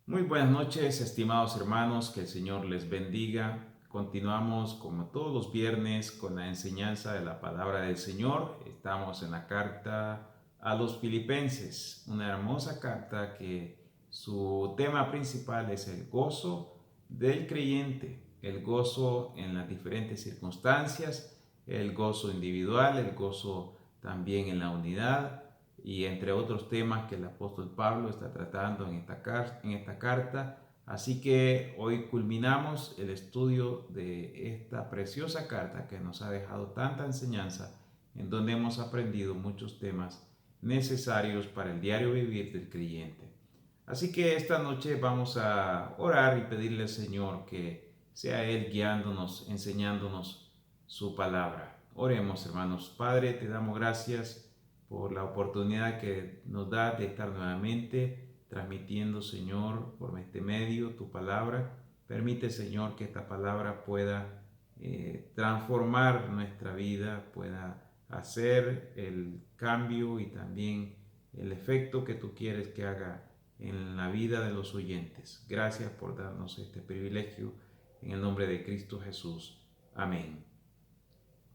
Muy buenas noches, estimados hermanos, que el Señor les bendiga. Continuamos como todos los viernes con la enseñanza de la palabra del Señor. Estamos en la carta a los Filipenses, una hermosa carta que su tema principal es el gozo del creyente, el gozo en las diferentes circunstancias, el gozo individual, el gozo también en la unidad y entre otros temas que el apóstol Pablo está tratando en esta carta. Así que hoy culminamos el estudio de esta preciosa carta que nos ha dejado tanta enseñanza, en donde hemos aprendido muchos temas necesarios para el diario vivir del creyente. Así que esta noche vamos a orar y pedirle al Señor que sea Él guiándonos, enseñándonos su palabra. Oremos, hermanos. Padre, te damos gracias por la oportunidad que nos da de estar nuevamente transmitiendo, Señor, por este medio tu palabra. Permite, Señor, que esta palabra pueda transformar nuestra vida, pueda hacer el cambio y también el efecto que tú quieres que haga en la vida de los oyentes. Gracias por darnos este privilegio en el nombre de Cristo Jesús. Amén.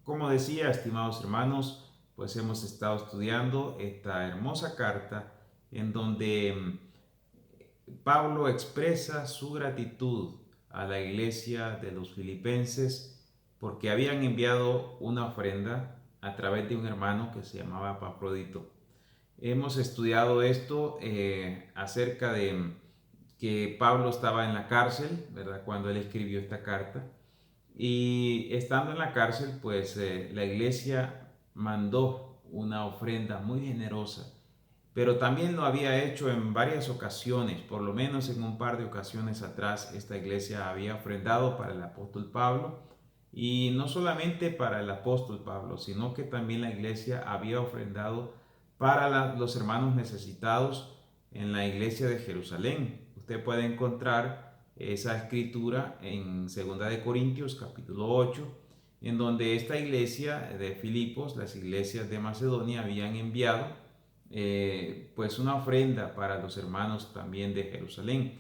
Como decía, estimados hermanos, pues hemos estado estudiando esta hermosa carta en donde Pablo expresa su gratitud a la iglesia de los filipenses porque habían enviado una ofrenda a través de un hermano que se llamaba Epafrodito. Hemos estudiado esto acerca de que Pablo estaba en la cárcel, ¿verdad? Cuando él escribió esta carta. Y estando en la cárcel, pues la iglesia mandó una ofrenda muy generosa, pero también lo había hecho en varias ocasiones, por lo menos en un par de ocasiones atrás, esta iglesia había ofrendado para el apóstol Pablo, y no solamente para el apóstol Pablo, sino que también la iglesia había ofrendado para los hermanos necesitados en la iglesia de Jerusalén. Usted puede encontrar esa escritura en 2 de Corintios capítulo 8, en donde esta iglesia de Filipos, las iglesias de Macedonia habían enviado pues una ofrenda para los hermanos también de Jerusalén.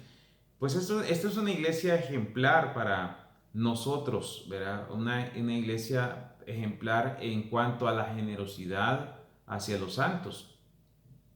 Pues esto es una iglesia ejemplar para nosotros, ¿verdad? Una iglesia ejemplar en cuanto a la generosidad hacia los santos.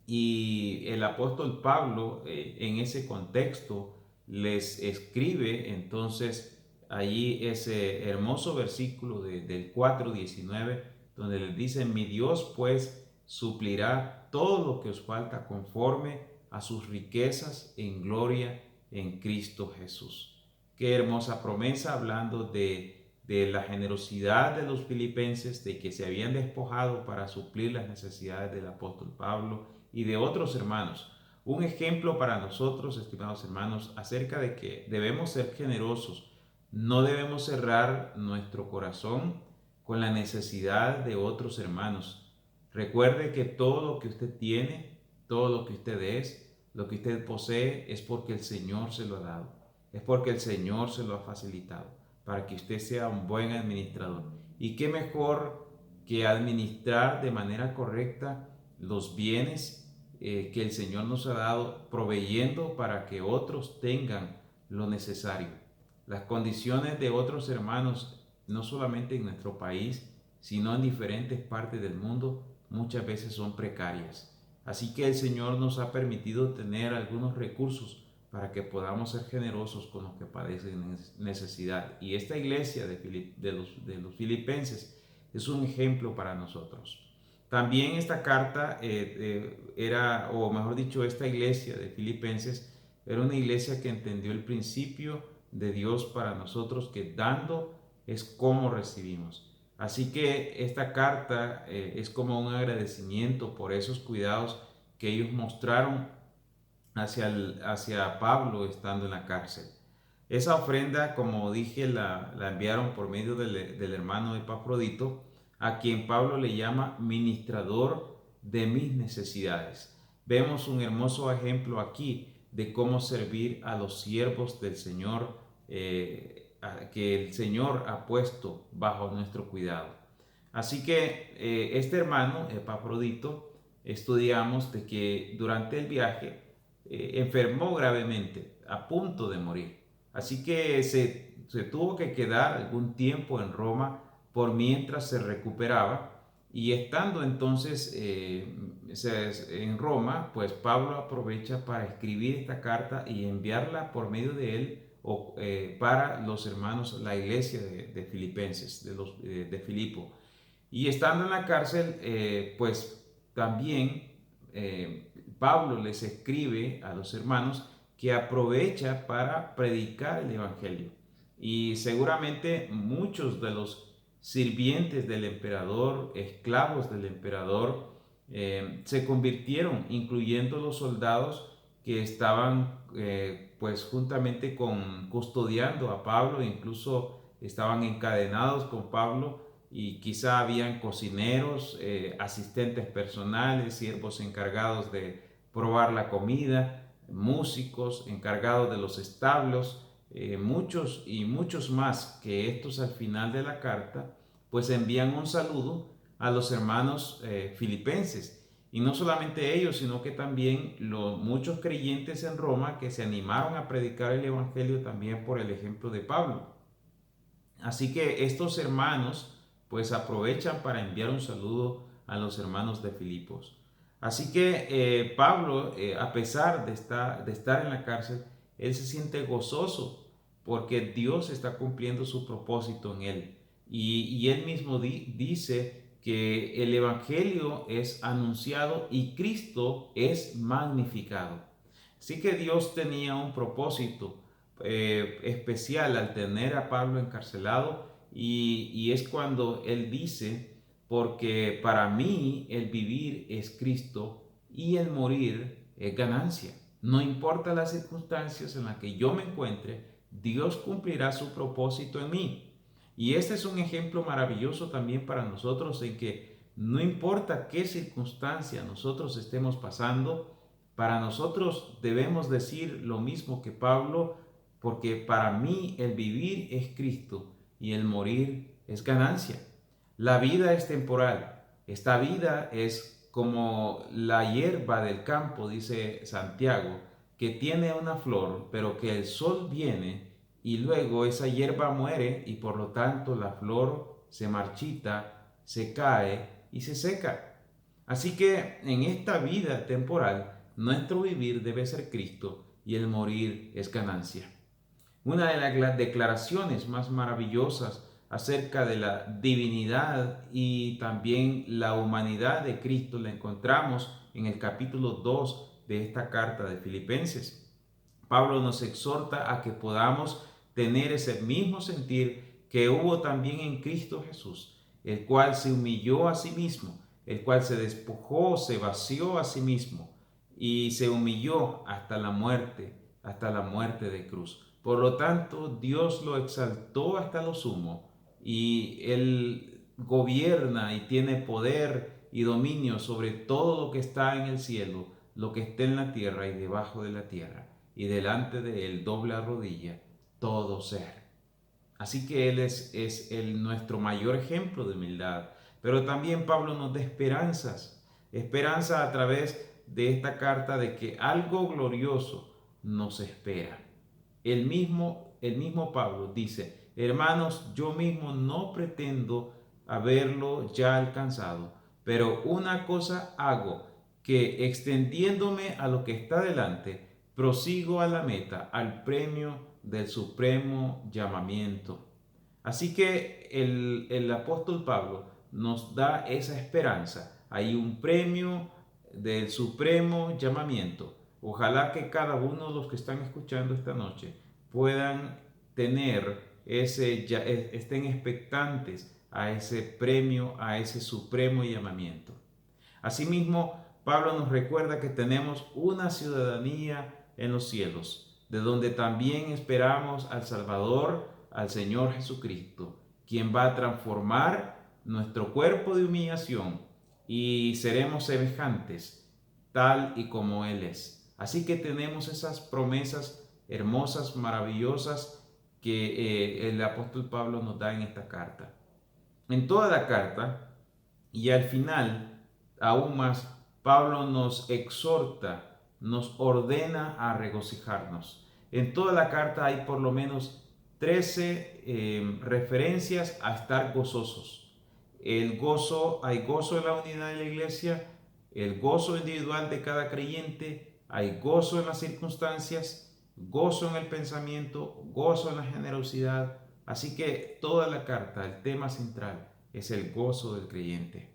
Y el apóstol Pablo en ese contexto les escribe entonces allí ese hermoso versículo del 4:19 donde les dice: mi Dios pues suplirá todo lo que os falta conforme a sus riquezas en gloria en Cristo Jesús. Qué hermosa promesa hablando de la generosidad de los filipenses, de que se habían despojado para suplir las necesidades del apóstol Pablo y de otros hermanos. Un ejemplo para nosotros, estimados hermanos, acerca de que debemos ser generosos. No debemos cerrar nuestro corazón con la necesidad de otros hermanos. Recuerde que todo lo que usted tiene, todo lo que usted es, lo que usted posee, es porque el Señor se lo ha dado. Es porque el Señor se lo ha facilitado para que usted sea un buen administrador. Y qué mejor que administrar de manera correcta los bienes que el Señor nos ha dado, proveyendo para que otros tengan lo necesario. Las condiciones de otros hermanos, no solamente en nuestro país, sino en diferentes partes del mundo, muchas veces son precarias. Así que el Señor nos ha permitido tener algunos recursos para que podamos ser generosos con los que padecen necesidad. Y esta iglesia de los filipenses es un ejemplo para nosotros. También esta carta era, o mejor dicho, esta iglesia de Filipenses era una iglesia que entendió el principio de Dios para nosotros, que dando es como recibimos. Así que esta carta es como un agradecimiento por esos cuidados que ellos mostraron hacia Pablo estando en la cárcel. Esa ofrenda, como dije, la enviaron por medio del hermano Epafrodito, a quien Pablo le llama ministrador de mis necesidades. Vemos un hermoso ejemplo aquí de cómo servir a los siervos del Señor, que el Señor ha puesto bajo nuestro cuidado. Así que este hermano, Epafrodito, estudiamos de que durante el viaje enfermó gravemente, a punto de morir. Así que se tuvo que quedar algún tiempo en Roma por mientras se recuperaba. Y estando entonces en Roma, pues Pablo aprovecha para escribir esta carta y enviarla por medio de él para los hermanos, la iglesia de Filipenses, de Filipo. Y estando en la cárcel, pues también Pablo les escribe a los hermanos que aprovecha para predicar el Evangelio. Y seguramente muchos de los sirvientes del emperador, esclavos del emperador, se convirtieron, incluyendo los soldados que estaban pues juntamente custodiando a Pablo, incluso estaban encadenados con Pablo, y quizá habían cocineros, asistentes personales, siervos encargados de probar la comida, músicos encargados de los establos, muchos y muchos más que estos al final de la carta, pues envían un saludo a los hermanos filipenses. Y no solamente ellos, sino que también muchos creyentes en Roma que se animaron a predicar el Evangelio también por el ejemplo de Pablo. Así que estos hermanos pues aprovechan para enviar un saludo a los hermanos de Filipos. Así que Pablo, a pesar de estar en la cárcel, él se siente gozoso porque Dios está cumpliendo su propósito en él. Y él mismo dice que el Evangelio es anunciado y Cristo es magnificado. Así que Dios tenía un propósito especial al tener a Pablo encarcelado, y es cuando él dice, porque para mí el vivir es Cristo y el morir es ganancia. No importa las circunstancias en las que yo me encuentre, Dios cumplirá su propósito en mí. Y este es un ejemplo maravilloso también para nosotros en que no importa qué circunstancia nosotros estemos pasando, para nosotros debemos decir lo mismo que Pablo, porque para mí el vivir es Cristo y el morir es ganancia. La vida es temporal. Esta vida es como la hierba del campo, dice Santiago, que tiene una flor, pero que el sol viene y luego esa hierba muere y por lo tanto la flor se marchita, se cae y se seca. Así que en esta vida temporal, nuestro vivir debe ser Cristo y el morir es ganancia. Una de las declaraciones más maravillosas acerca de la divinidad y también la humanidad de Cristo la encontramos en el capítulo 2 de esta carta de Filipenses. Pablo nos exhorta a que podamos tener ese mismo sentir que hubo también en Cristo Jesús, el cual se humilló a sí mismo, el cual se despojó, se vació a sí mismo y se humilló hasta la muerte de cruz. Por lo tanto, Dios lo exaltó hasta lo sumo y Él gobierna y tiene poder y dominio sobre todo lo que está en el cielo, lo que está en la tierra y debajo de la tierra. Y delante de Él dobla rodilla todo ser. Así que Él es nuestro mayor ejemplo de humildad. Pero también Pablo nos da esperanzas. Esperanza a través de esta carta de que algo glorioso nos espera. El mismo Pablo dice, hermanos, yo mismo no pretendo haberlo ya alcanzado, pero una cosa hago, que extendiéndome a lo que está delante, prosigo a la meta, al premio del supremo llamamiento. Así que el apóstol Pablo nos da esa esperanza. Hay un premio del supremo llamamiento. Ojalá que cada uno de los que están escuchando esta noche puedan estén expectantes a ese premio, a ese supremo llamamiento. Asimismo, Pablo nos recuerda que tenemos una ciudadanía en los cielos, de donde también esperamos al Salvador, al Señor Jesucristo, quien va a transformar nuestro cuerpo de humillación y seremos semejantes, tal y como Él es. Así que tenemos esas promesas hermosas, maravillosas que el apóstol Pablo nos da en esta carta. En toda la carta y al final, aún más, Pablo nos exhorta nos ordena a regocijarnos. En toda la carta hay por lo menos 13 referencias a estar gozosos. El gozo, hay gozo en la unidad de la iglesia, el gozo individual de cada creyente, hay gozo en las circunstancias, gozo en el pensamiento, gozo en la generosidad. Así que toda la carta, el tema central es el gozo del creyente.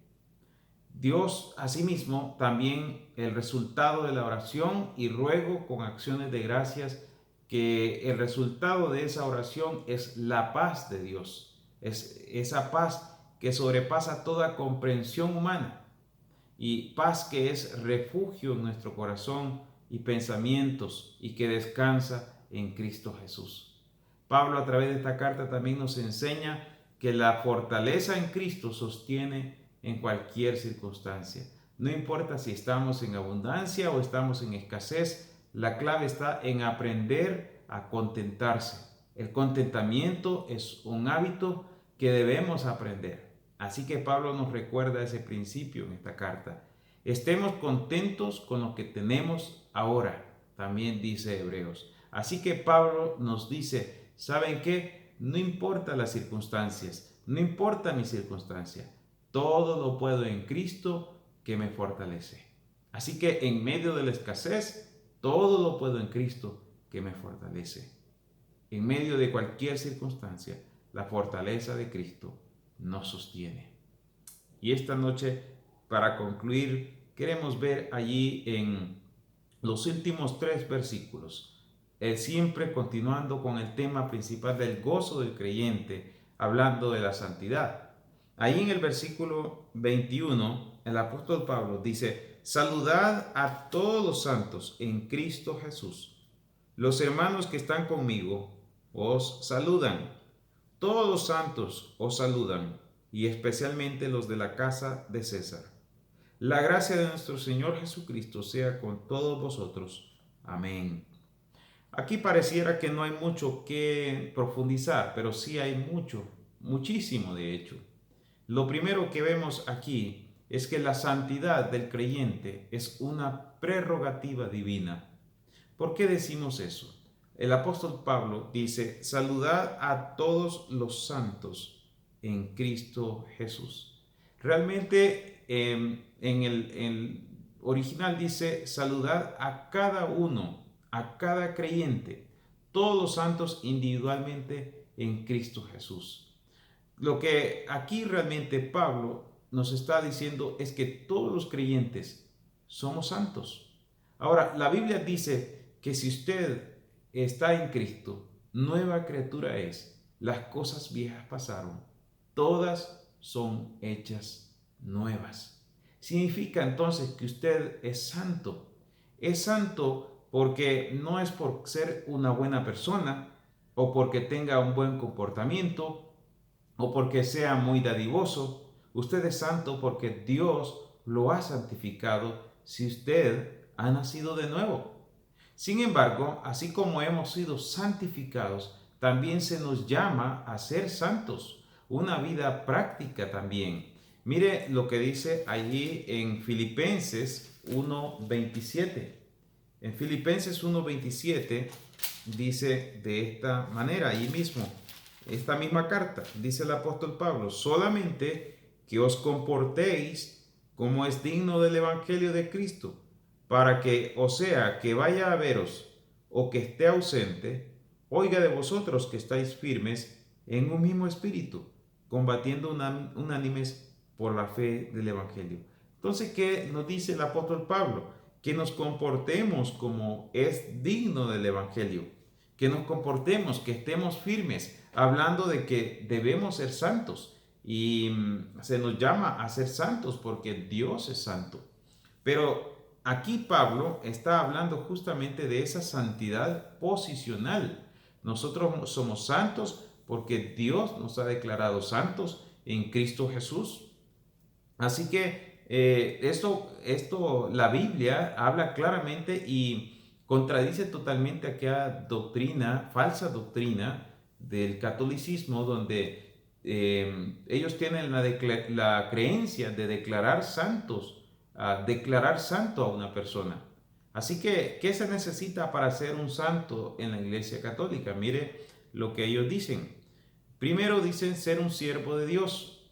Dios, asimismo, también el resultado de la oración y ruego con acciones de gracias, que el resultado de esa oración es la paz de Dios, es esa paz que sobrepasa toda comprensión humana y paz que es refugio en nuestro corazón y pensamientos y que descansa en Cristo Jesús. Pablo a través de esta carta también nos enseña que la fortaleza en Cristo sostiene en cualquier circunstancia. No importa si estamos en abundancia o estamos en escasez, la clave está en aprender a contentarse. El contentamiento es un hábito que debemos aprender. Así que Pablo nos recuerda ese principio en esta carta. Estemos contentos con lo que tenemos ahora, también dice Hebreos. Así que Pablo nos dice, ¿saben qué? No importa las circunstancias, no importa mi circunstancia, todo lo puedo en Cristo que me fortalece. Así que en medio de la escasez, todo lo puedo en Cristo que me fortalece. En medio de cualquier circunstancia, la fortaleza de Cristo nos sostiene. Y esta noche, para concluir, queremos ver allí en los últimos 3 versículos, siempre continuando con el tema principal del gozo del creyente, hablando de la santidad. Ahí en el versículo 21, el apóstol Pablo dice, saludad a todos los santos en Cristo Jesús. Los hermanos que están conmigo os saludan. Todos los santos os saludan, y especialmente los de la casa de César. La gracia de nuestro Señor Jesucristo sea con todos vosotros. Amén. Aquí pareciera que no hay mucho que profundizar, pero sí hay mucho, muchísimo de hecho. Lo primero que vemos aquí es que la santidad del creyente es una prerrogativa divina. ¿Por qué decimos eso? El apóstol Pablo dice, saludad a todos los santos en Cristo Jesús. Realmente en el original dice, saludad a cada uno, a cada creyente, todos los santos individualmente en Cristo Jesús. Lo que aquí realmente Pablo nos está diciendo es que todos los creyentes somos santos. Ahora, la Biblia dice que si usted está en Cristo, nueva criatura es. Las cosas viejas pasaron, todas son hechas nuevas. Significa entonces que usted es santo. Es santo porque no es por ser una buena persona o porque tenga un buen comportamiento o porque sea muy dadivoso. Usted es santo porque Dios lo ha santificado si usted ha nacido de nuevo. Sin embargo, así como hemos sido santificados, también se nos llama a ser santos, una vida práctica también. Mire lo que dice allí en Filipenses 1:27. En Filipenses 1:27 dice de esta manera, ahí mismo, esta misma carta, dice el apóstol Pablo, solamente que os comportéis como es digno del Evangelio de Cristo, para que, o sea, que vaya a veros o que esté ausente, oiga de vosotros que estáis firmes en un mismo espíritu, combatiendo unánimes por la fe del Evangelio. Entonces, ¿qué nos dice el apóstol Pablo? Que nos comportemos como es digno del Evangelio, que nos comportemos, que estemos firmes, hablando de que debemos ser santos y se nos llama a ser santos porque Dios es santo. Pero aquí Pablo está hablando justamente de esa santidad posicional. Nosotros somos santos porque Dios nos ha declarado santos en Cristo Jesús. Así que esto la Biblia habla claramente y contradice totalmente aquella doctrina, falsa doctrina del catolicismo, donde ellos tienen la creencia de declarar santos, declarar santo a una persona. Así que, ¿qué se necesita para ser un santo en la Iglesia Católica? Mire lo que ellos dicen. Primero dicen ser un siervo de Dios.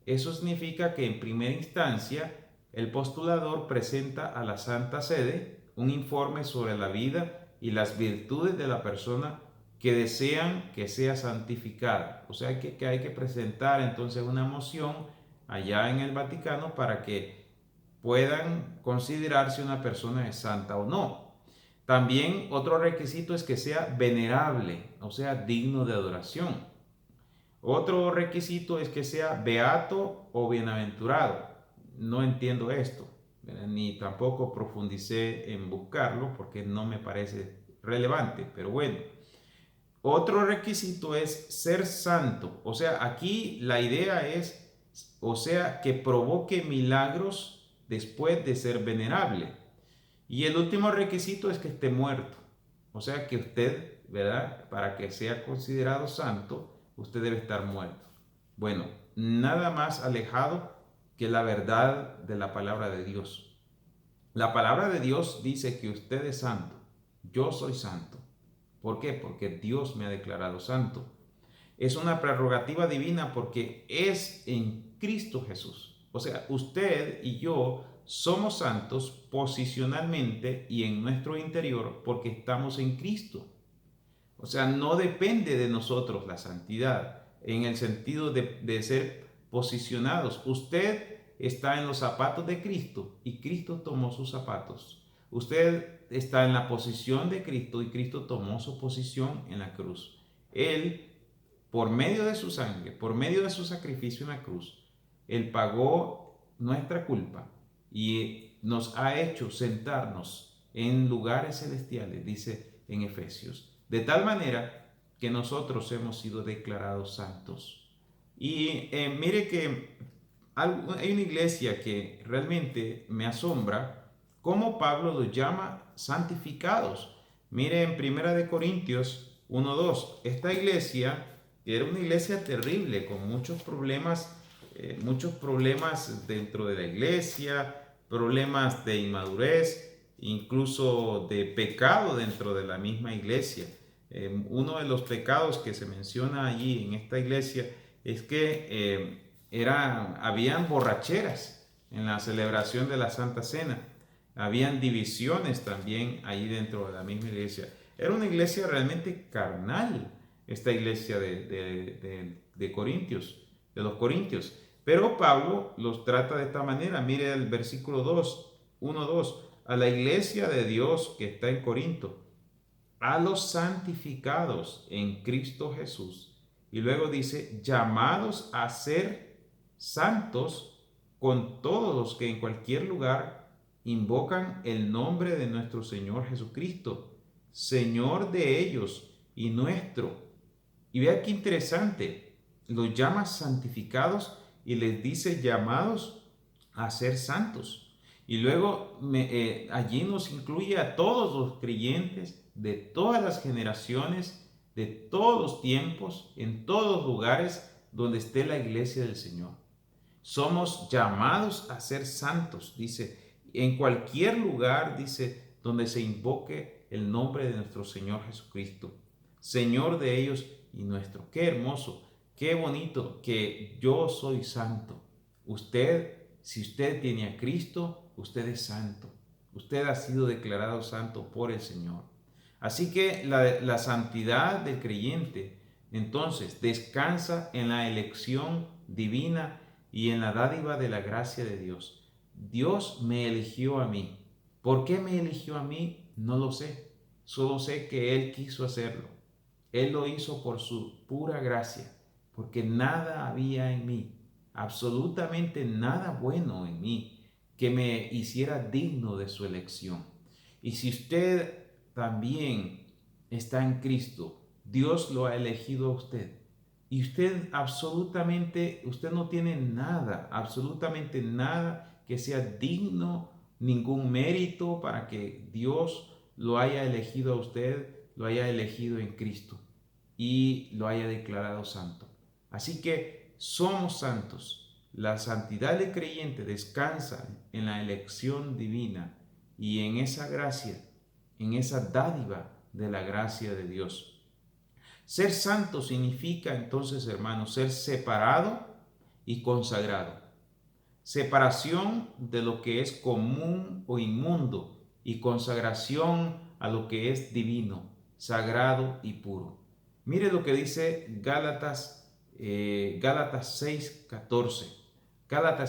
Eso significa que en primera instancia el postulador presenta a la Santa Sede un informe sobre la vida y las virtudes de la persona que desean que sea santificada. O sea que hay que presentar entonces una moción allá en el Vaticano para que puedan considerar si una persona es santa o no. También otro requisito es que sea venerable, o sea, digno de adoración. Otro requisito es que sea beato o bienaventurado. No entiendo esto, ni tampoco profundicé en buscarlo porque no me parece relevante, pero bueno. Otro requisito es ser santo, o sea, aquí la idea es, o sea, que provoque milagros después de ser venerable. Y el último requisito es que esté muerto, o sea, que usted, ¿verdad? Para que sea considerado santo, usted debe estar muerto. Bueno, nada más alejado que la verdad de la palabra de Dios. La palabra de Dios dice que usted es santo, yo soy santo. ¿Por qué? Porque Dios me ha declarado santo. Es una prerrogativa divina porque es en Cristo Jesús. O sea, usted y yo somos santos posicionalmente y en nuestro interior porque estamos en Cristo. O sea, no depende de nosotros la santidad en el sentido de ser posicionados. Usted está en los zapatos de Cristo y Cristo tomó sus zapatos. Usted está en la posición de Cristo y Cristo tomó su posición en la cruz. Él, por medio de su sangre, por medio de su sacrificio en la cruz, Él pagó nuestra culpa y nos ha hecho sentarnos en lugares celestiales, dice en Efesios. De tal manera que nosotros hemos sido declarados santos. Y mire que hay una iglesia que realmente me asombra cómo Pablo los llama santificados. Mire en Primera de Corintios 1:2, esta iglesia, que era una iglesia terrible, con muchos problemas dentro de la iglesia, problemas de inmadurez, incluso de pecado dentro de la misma iglesia. Uno de los pecados que se menciona allí en esta iglesia es que habían borracheras en la celebración de la Santa Cena. Habían divisiones también ahí dentro de la misma iglesia. Era una iglesia realmente carnal, esta iglesia de Corintios, de los Corintios. Pero Pablo los trata de esta manera. Mire el versículo 1:2. A la iglesia de Dios que está en Corinto, a los santificados en Cristo Jesús. Y luego dice, llamados a ser santos con todos los que en cualquier lugar invocan el nombre de nuestro Señor Jesucristo, Señor de ellos y nuestro. Y vea qué interesante, los llama santificados y les dice llamados a ser santos. Y luego allí nos incluye a todos los creyentes de todas las generaciones, de todos los tiempos, en todos los lugares donde esté la iglesia del Señor. Somos llamados a ser santos, dice, en cualquier lugar, dice, donde se invoque el nombre de nuestro Señor Jesucristo, Señor de ellos y nuestro. Qué hermoso, qué bonito que yo soy santo. Usted, si usted tiene a Cristo, usted es santo. Usted ha sido declarado santo por el Señor. Así que la santidad del creyente, entonces, descansa en la elección divina y en la dádiva de la gracia de Dios. Dios me eligió a mí. ¿Por qué me eligió a mí? No lo sé. Solo sé que Él quiso hacerlo. Él lo hizo por su pura gracia, porque nada había en mí, absolutamente nada bueno en mí, que me hiciera digno de su elección. Y si usted también está en Cristo, Dios lo ha elegido a usted. Y usted usted no tiene nada, absolutamente nada que sea digno, ningún mérito para que Dios lo haya elegido a usted, lo haya elegido en Cristo y lo haya declarado santo. Así que somos santos. La santidad del creyente descansa en la elección divina y en esa gracia, en esa dádiva de la gracia de Dios. Ser santo significa entonces, hermanos, ser separado y consagrado. Separación de lo que es común o inmundo y consagración a lo que es divino, sagrado y puro. Mire lo que dice Gálatas 6:14. Gálatas